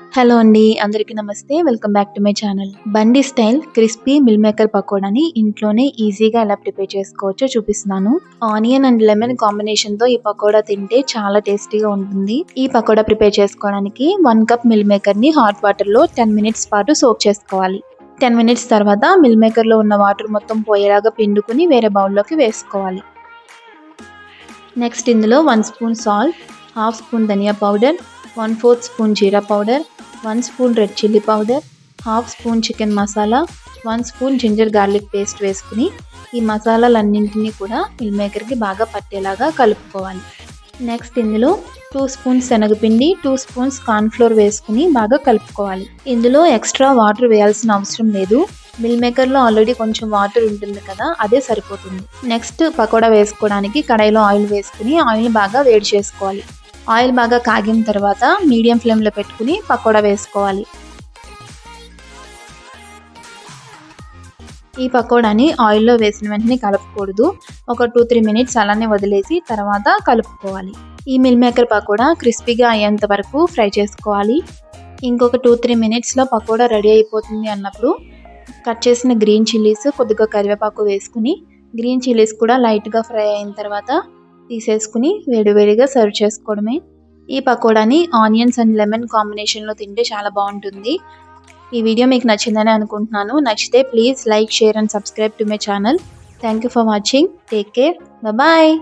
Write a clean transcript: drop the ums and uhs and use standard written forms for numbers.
Hello అండి. అందరికీ నమస్తే. Welcome back to my channel. బండి స్టైల్ క్రిస్పీ మిల్ మేకర్ పకోడాని ఇంట్లోనే ఈజీగా ఎలా ప్రిపేర్ చేసుకోవచ్చో చూపిస్తున్నాను. ఆనియన్ అండ్ లెమన్ కాంబినేషన్‌తో ఈ పకోడా తింటే చాలా టేస్టీగా ఉంటుంది. ఈ పకోడా ప్రిపేర్ చేసుకోవడానికి 1 కప్ మిల్ మేకర్‌ని హాట్ వాటర్‌లో 10 మినిట్స్ పాటు సోక్ చేసుకోవాలి. 10 మినిట్స్ తర్వాత మిల్ మేకర్‌లో ఉన్న వాటర్ మొత్తం పోయేలాగా పిండుకొని వేరే బౌల్‌లోకి వేసుకోవాలి. నెక్స్ట్ ఇందులో 1 స్పూన్ సాల్ట్, హాఫ్ స్పూన్ ధనియా పౌడర్, 1/4 స్పూన్ జీరా powder, 1 spoon red chilli powder, half spoon chicken masala, 1 spoon ginger garlic paste వేసుకుని ఈ మసాలాలన్నింటినీ కూడా మిల్ మేకర్‌కి బాగా పట్టేలాగా కలుపుకోవాలి. నెక్స్ట్ ఇందులో 2 స్పూన్స్ శనగపిండి, 2 స్పూన్స్ కార్న్ ఫ్లోర్ వేసుకుని బాగా కలుపుకోవాలి. ఇందులో ఎక్స్ట్రా వాటర్ వేయాల్సిన అవసరం లేదు. మిల్ మేకర్‌లో ఆల్రెడీ కొంచెం వాటర్ ఉంటుంది కదా, అదే సరిపోతుంది. నెక్స్ట్ పకోడా వేసుకోవడానికి కడాయిలో ఆయిల్ వేసుకుని ఆయిల్‌ని బాగా వేడి చేసుకోవాలి. ఆయిల్ బాగా కాగిన తర్వాత మీడియం ఫ్లేమ్‌లో పెట్టుకుని పకోడా వేసుకోవాలి. ఈ పకోడాని ఆయిల్‌లో వేసిన వెంటనే కలపకూడదు. ఒక 2-3 మినిట్స్ అలానే వదిలేసి తర్వాత కలుపుకోవాలి. ఈ మిల్ మేకర్ పకోడా క్రిస్పీగా అయ్యేంత వరకు ఫ్రై చేసుకోవాలి. ఇంకొక 2-3 మినిట్స్‌లో పకోడా రెడీ అయిపోతుంది అన్నప్పుడు కట్ చేసిన గ్రీన్ చిల్లీస్, కొద్దిగా కరివేపాకు వేసుకుని గ్రీన్ చిల్లీస్ కూడా లైట్‌గా ఫ్రై అయిన తర్వాత తీసేసుకుని వేడివేడిగా సర్వ్ చేసుకోవడమే. ఈ పకోడాని ఆనియన్స్ అండ్ లెమన్ కాంబినేషన్‌లో తింటే చాలా బాగుంటుంది. ఈ వీడియో మీకు నచ్చిందని అనుకుంటున్నాను. నచ్చితే please like, share and subscribe to my channel. Thank you for watching. Take care. Bye.